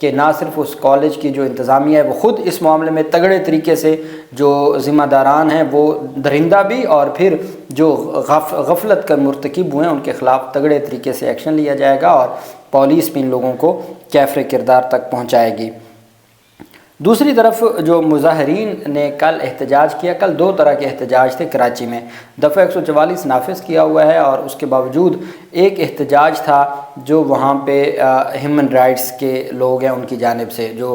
کہ نہ صرف اس کالج کی جو انتظامیہ ہے وہ خود اس معاملے میں تگڑے طریقے سے جو ذمہ داران ہیں وہ درندہ بھی، اور پھر جو غفلت کا مرتکب ہوئے ہیں ان کے خلاف تگڑے طریقے سے ایکشن لیا جائے گا اور پولیس بھی ان لوگوں کو کیفر کردار تک پہنچائے گی۔ دوسری طرف جو مظاہرین نے کل احتجاج کیا، کل دو طرح کے احتجاج تھے کراچی میں، دفعہ 144 نافذ کیا ہوا ہے، اور اس کے باوجود ایک احتجاج تھا جو وہاں پہ ہیومن رائٹس کے لوگ ہیں ان کی جانب سے، جو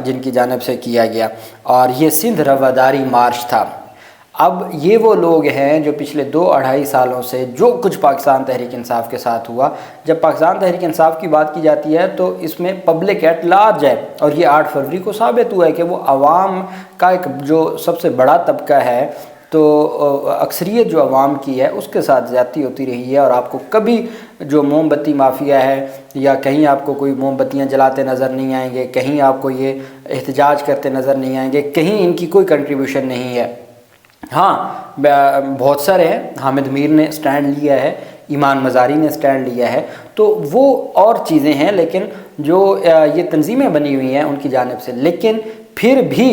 جن کی جانب سے کیا گیا، اور یہ سندھ رواداری مارچ تھا۔ اب یہ وہ لوگ ہیں جو پچھلے 2-2.5 سالوں سے جو کچھ پاکستان تحریک انصاف کے ساتھ ہوا، جب پاکستان تحریک انصاف کی بات کی جاتی ہے تو اس میں پبلک ایٹ لارج ہے، اور یہ 8 فروری کو ثابت ہوا ہے کہ وہ عوام کا ایک جو سب سے بڑا طبقہ ہے، تو اکثریت جو عوام کی ہے اس کے ساتھ زیادتی ہوتی رہی ہے، اور آپ کو کبھی جو موم بتی مافیا ہے یا کہیں آپ کو کوئی موم بتیاں جلاتے نظر نہیں آئیں گے، کہیں آپ کو یہ احتجاج کرتے نظر نہیں آئیں گے، کہیں ان کی کوئی کنٹریبیوشن نہیں ہے۔ ہاں بہت سارے ہیں، حامد میر نے سٹینڈ لیا ہے، ایمان مزاری نے سٹینڈ لیا ہے، تو وہ اور چیزیں ہیں، لیکن جو یہ تنظیمیں بنی ہوئی ہیں ان کی جانب سے، لیکن پھر بھی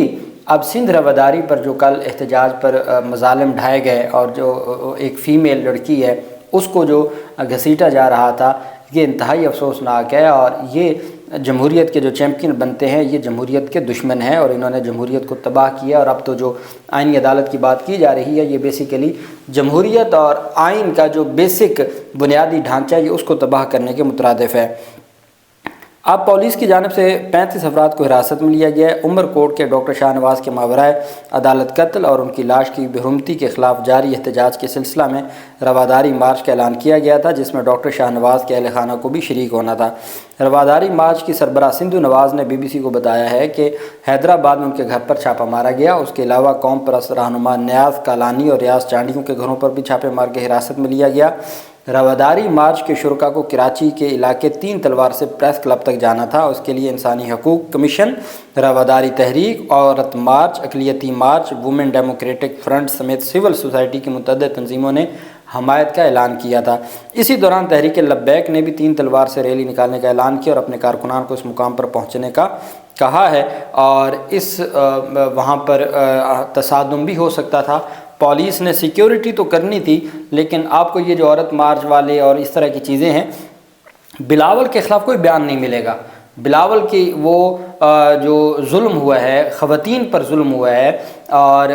اب سندھ رواداری پر جو کل احتجاج پر مظالم ڈھائے گئے اور جو ایک فیمیل لڑکی ہے اس کو جو گھسیٹا جا رہا تھا، یہ انتہائی افسوسناک ہے، اور یہ جمہوریت کے جو چیمپئن بنتے ہیں یہ جمہوریت کے دشمن ہیں، اور انہوں نے جمہوریت کو تباہ کیا، اور اب تو جو آئینی عدالت کی بات کی جا رہی ہے یہ بیسیکلی جمہوریت اور آئین کا جو بیسک بنیادی ڈھانچہ ہے یہ اس کو تباہ کرنے کے مترادف ہے۔ اب پولیس کی جانب سے 35 افراد کو حراست میں لیا گیا ہے۔ عمر کوٹ کے ڈاکٹر شاہ نواز کے ماورائے عدالت قتل اور ان کی لاش کی بےحرمتی کے خلاف جاری احتجاج کے سلسلہ میں رواداری مارچ کا اعلان کیا گیا تھا، جس میں ڈاکٹر شاہ نواز کے اہل خانہ کو بھی شریک ہونا تھا۔ رواداری مارچ کی سربراہ سندھو نواز نے BBC کو بتایا ہے کہ حیدرآباد میں ان کے گھر پر چھاپہ مارا گیا، اس کے علاوہ قوم پرست رہنما نیاز کالانی اور ریاض چانڈیوں کے گھروں پر بھی چھاپے مار کے حراست میں لیا گیا۔ رواداری مارچ کے شرکاء کو کراچی کے علاقے 3 تلوار سے پریس کلب تک جانا تھا، اس کے لیے انسانی حقوق کمیشن، رواداری تحریک، عورت مارچ، اقلیتی مارچ، وومن ڈیموکریٹک فرنٹ سمیت سول سوسائٹی کی متعدد تنظیموں نے حمایت کا اعلان کیا تھا۔ اسی دوران تحریک لبیک نے بھی 3 تلوار سے ریلی نکالنے کا اعلان کیا اور اپنے کارکنان کو اس مقام پر پہنچنے کا کہا ہے، اور اس وہاں پر تصادم بھی ہو سکتا تھا۔ پولیس نے سیکیورٹی تو کرنی تھی، لیکن آپ کو یہ جو عورت مارچ والے اور اس طرح کی چیزیں ہیں، بلاول کے خلاف کوئی بیان نہیں ملے گا۔ بلاول کی وہ جو ظلم ہوا ہے، خواتین پر ظلم ہوا ہے اور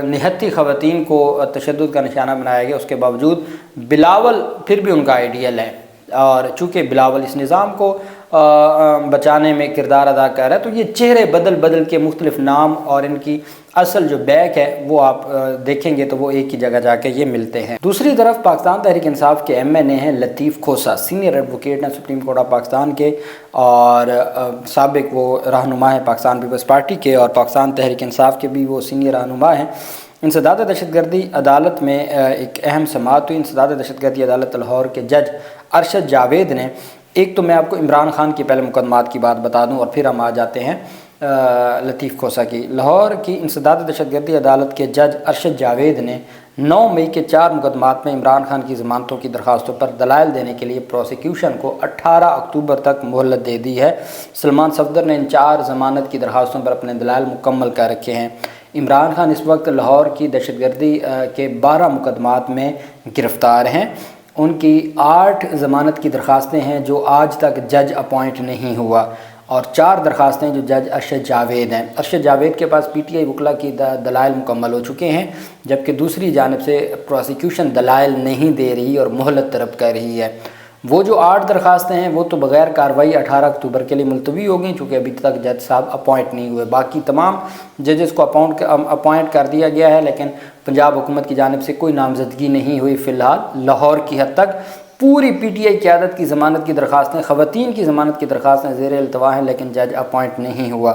نہتی خواتین کو تشدد کا نشانہ بنایا گیا، اس کے باوجود بلاول پھر بھی ان کا آئیڈیل ہے، اور چونکہ بلاول اس نظام کو بچانے میں کردار ادا کر رہا ہے، تو یہ چہرے بدل بدل کے مختلف نام اور ان کی اصل جو بیک ہے وہ آپ دیکھیں گے تو وہ ایک ہی جگہ جا کے یہ ملتے ہیں۔ دوسری طرف پاکستان تحریک انصاف کے MNA ہیں لطیف کھوسہ، سینئر ایڈوکیٹ ہیں سپریم کورٹ آف پاکستان کے، اور سابق وہ رہنما ہیں پاکستان پیپلز پارٹی کے، اور پاکستان تحریک انصاف کے بھی وہ سینئر رہنما ہیں۔ انسداد دہشت گردی عدالت میں ایک اہم سماعت ہوئی۔ انسداد دہشت گردی عدالت لاہور کے جج ارشد جاوید نے، ایک تو میں آپ کو عمران خان کی پہلے مقدمات کی بات بتا دوں اور پھر ہم آ جاتے ہیں لطیف کھوسہ کی۔ لاہور کی انسداد دہشت گردی عدالت کے جج ارشد جاوید نے 9 مئی کے 4 مقدمات میں عمران خان کی ضمانتوں کی درخواستوں پر دلائل دینے کے لیے پروسیکیوشن کو 18 اکتوبر تک مہلت دے دی ہے۔ سلمان صفدر نے ان 4 ضمانت کی درخواستوں پر اپنے دلائل مکمل کر رکھے ہیں۔ عمران خان اس وقت لاہور کی دہشت گردی کے 12 مقدمات میں گرفتار ہیں۔ ان کی 8 ضمانت کی درخواستیں ہیں جو آج تک جج اپوائنٹ نہیں ہوا، اور 4 درخواستیں جو جج ارشد جاوید ہیں۔ ارشد جاوید کے پاس PTI وکلا کی دلائل مکمل ہو چکے ہیں، جبکہ دوسری جانب سے پروسیکیوشن دلائل نہیں دے رہی اور مہلت طلب کر رہی ہے۔ وہ جو 8 درخواستیں ہیں وہ تو بغیر کارروائی 18 اکتوبر کے لیے ملتوی ہو گئیں، چونکہ ابھی تک جج صاحب اپوائنٹ نہیں ہوئے۔ باقی تمام ججز کو اپوائنٹ کر دیا گیا ہے، لیکن پنجاب حکومت کی جانب سے کوئی نامزدگی نہیں ہوئی فی الحال لاہور کی حد تک۔ پوری PTI قیادت کی ضمانت کی درخواستیں، خواتین کی ضمانت کی درخواستیں زیر التوا ہیں، لیکن جج اپوائنٹ نہیں ہوا،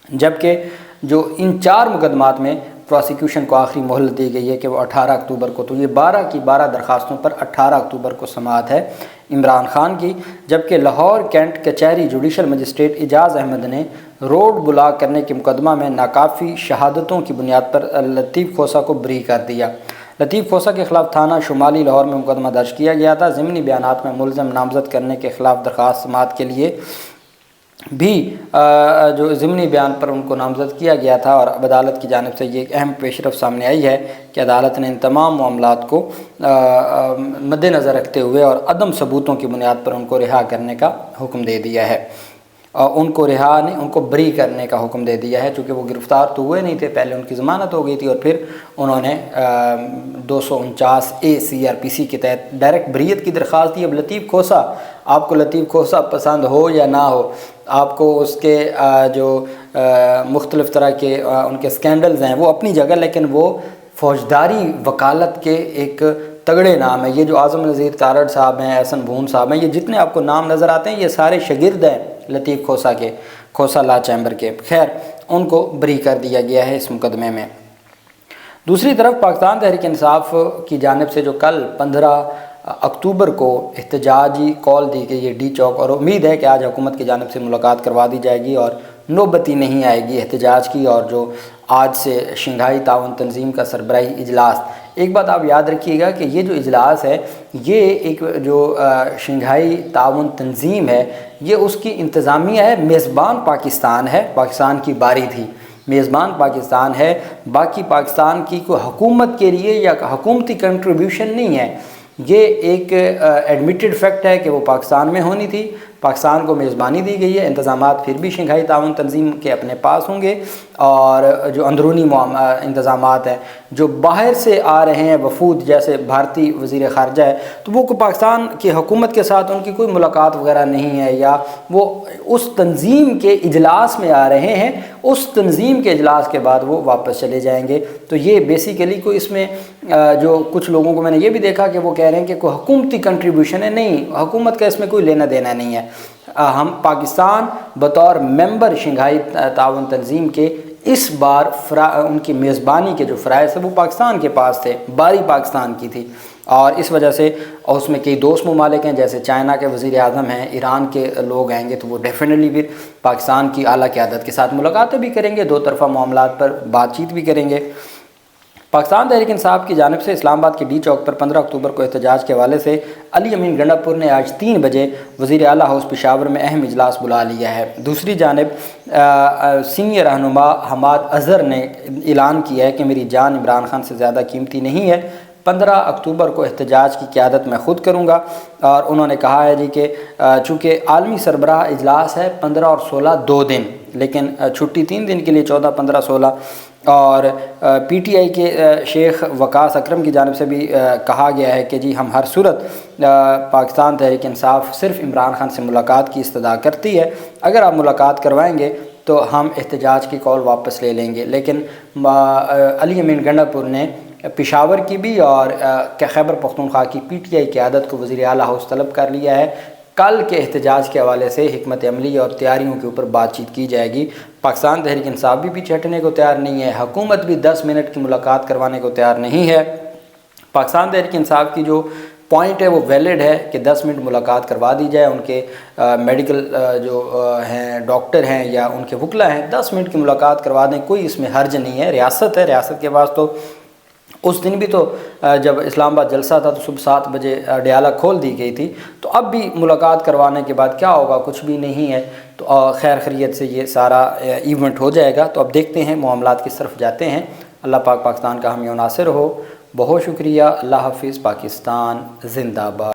جبکہ جو ان 4 مقدمات میں پروسیکیوشن کو آخری مہلت دی گئی ہے کہ وہ 18 اکتوبر کو، تو یہ 12 کی 12 درخواستوں پر 18 اکتوبر کو سماعت ہے عمران خان کی۔ جبکہ لاہور کینٹ کچہری جوڈیشل مجسٹریٹ اعجاز احمد نے روڈ بلاک کرنے کے مقدمہ میں ناکافی شہادتوں کی بنیاد پر لطیف کھوسہ کو بری کر دیا۔ لطیف کھوسہ کے خلاف تھانہ شمالی لاہور میں مقدمہ درج کیا گیا تھا۔ ضمنی بیانات میں ملزم نامزد کرنے کے خلاف درخواست سماعت کے لیے بھی جو ضمنی بیان پر ان کو نامزد کیا گیا تھا، اور اب عدالت کی جانب سے یہ ایک اہم پیش رفت سامنے آئی ہے کہ عدالت نے ان تمام معاملات کو مد نظر رکھتے ہوئے اور عدم ثبوتوں کی بنیاد پر ان کو رہا کرنے کا حکم دے دیا ہے، اور ان کو رہا نہیں، ان کو بری کرنے کا حکم دے دیا ہے، چونکہ وہ گرفتار تو ہوئے نہیں تھے، پہلے ان کی ضمانت ہو گئی تھی، اور پھر انہوں نے 249A CRPC کے تحت ڈائریکٹ بریت کی درخواست دی۔ اب لطیف کھوسہ، آپ کو لطیف کھوسہ پسند ہو یا نہ ہو، آپ کو اس کے جو مختلف طرح کے ان کے سکینڈلز ہیں وہ اپنی جگہ، لیکن وہ فوجداری وکالت کے ایک تگڑے نام ہیں۔ یہ جو اعظم نذیر تارڑ صاحب ہیں، احسن بھون صاحب ہیں، یہ جتنے آپ کو نام نظر آتے ہیں یہ سارے شاگرد ہیں لطیف کھوسہ کے، کھوسہ لا چیمبر کے۔ خیر، ان کو بری کر دیا گیا ہے اس مقدمے میں۔ دوسری طرف پاکستان تحریک انصاف کی جانب سے جو کل 15 اکتوبر کو احتجاجی کال دی گئی ہے ڈی چوک، اور امید ہے کہ آج حکومت کی جانب سے ملاقات کروا دی جائے گی اور نوبتی نہیں آئے گی احتجاج کی، اور جو آج سے شنگھائی تعاون تنظیم کا سربراہی اجلاس۔ ایک بات آپ یاد رکھیے گا کہ یہ جو اجلاس ہے، یہ ایک جو شنگھائی تعاون تنظیم ہے، یہ اس کی انتظامیہ ہے، میزبان پاکستان ہے، پاکستان کی باری تھی، میزبان پاکستان ہے، باقی پاکستان کی کوئی حکومت کے لیے یا حکومتی کنٹریبیوشن نہیں ہے۔ یہ ایک ایڈمیٹڈ فیکٹ ہے کہ وہ پاکستان میں ہونی تھی، پاکستان کو میزبانی دی گئی ہے، انتظامات پھر بھی شنگھائی تعاون تنظیم کے اپنے پاس ہوں گے، اور جو اندرونی انتظامات ہیں جو باہر سے آ رہے ہیں وفود، جیسے بھارتی وزیر خارجہ ہے، تو وہ پاکستان کی حکومت کے ساتھ ان کی کوئی ملاقات وغیرہ نہیں ہے، یا وہ اس تنظیم کے اجلاس میں آ رہے ہیں، اس تنظیم کے اجلاس کے بعد وہ واپس چلے جائیں گے۔ تو یہ بیسیکلی کوئی اس میں جو کچھ لوگوں کو میں نے یہ بھی دیکھا کہ وہ کہہ رہے ہیں کہ کوئی حکومتی کنٹریبیوشن ہے، نہیں، حکومت کا اس میں کوئی لینا دینا نہیں ہے۔ ہم پاکستان بطور ممبر شنگھائی تعاون تنظیم کے اس بار ان کی میزبانی کے جو فرائض ہیں وہ پاکستان کے پاس تھے، باری پاکستان کی تھی، اور اس وجہ سے اس میں کئی دوست ممالک ہیں، جیسے چائنا کے وزیر اعظم ہیں، ایران کے لوگ آئیں گے، تو وہ ڈیفینیٹلی بھی پاکستان کی اعلیٰ قیادت کے ساتھ ملاقاتیں بھی کریں گے، دو طرفہ معاملات پر بات چیت بھی کریں گے۔ پاکستان تحریک انصاف کی جانب سے اسلام آباد کے ڈی چوک پر 15 اکتوبر کو احتجاج کے حوالے سے علی امین گنڈا پور نے آج 3 بجے وزیر اعلیٰ ہاؤس پشاور میں اہم اجلاس بلا لیا ہے۔ دوسری جانب سینئر رہنما حماد اظہر نے اعلان کیا ہے کہ میری جان عمران خان سے زیادہ قیمتی نہیں ہے، 15 اکتوبر کو احتجاج کی قیادت میں خود کروں گا، اور انہوں نے کہا ہے کہ چونکہ عالمی سربراہ اجلاس ہے 15 اور 16 2 دن، لیکن چھٹی 3 دن کے لیے 14، 15، 16، اور پی ٹی آئی کے شیخ وقاص اکرم کی جانب سے بھی کہا گیا ہے کہ جی ہم ہر صورت پاکستان تحریک انصاف صرف عمران خان سے ملاقات کی استدعا کرتی ہے، اگر آپ ملاقات کروائیں گے تو ہم احتجاج کی کال واپس لے لیں گے۔ لیکن علی امین گنڈا پور نے پشاور کی بھی اور خیبر پختونخوا کی پی ٹی آئی قیادت کو وزیر اعلیٰ ہاؤس طلب کر لیا ہے۔ کل کے احتجاج کے حوالے سے حکمت عملی اور تیاریوں کے اوپر بات چیت کی جائے گی۔ پاکستان تحریک انصاف بھی پیچھے ہٹنے کو تیار نہیں ہے، حکومت بھی 10 منٹ کی ملاقات کروانے کو تیار نہیں ہے۔ پاکستان تحریک انصاف کی جو پوائنٹ ہے وہ ویلڈ ہے کہ 10 منٹ ملاقات کروا دی جائے، ان کے میڈیکل جو ہیں ڈاکٹر ہیں یا ان کے وکلا ہیں، 10 منٹ کی ملاقات کروا دیں، کوئی اس میں حرج نہیں ہے۔ ریاست ہے، ریاست کے پاس تو اس دن بھی تو جب اسلام آباد جلسہ تھا تو صبح 7 بجے ڈیالہ کھول دی گئی تھی، تو اب بھی ملاقات کروانے کے بعد کیا ہوگا؟ کچھ بھی نہیں ہے۔ تو خیر خیریت سے یہ سارا ایونٹ ہو جائے گا۔ تو اب دیکھتے ہیں معاملات کس طرف جاتے ہیں۔ اللہ پاک پاکستان کا حامی و ناصر ہو۔ بہت شکریہ۔ اللہ حافظ۔ پاکستان زندہ باد۔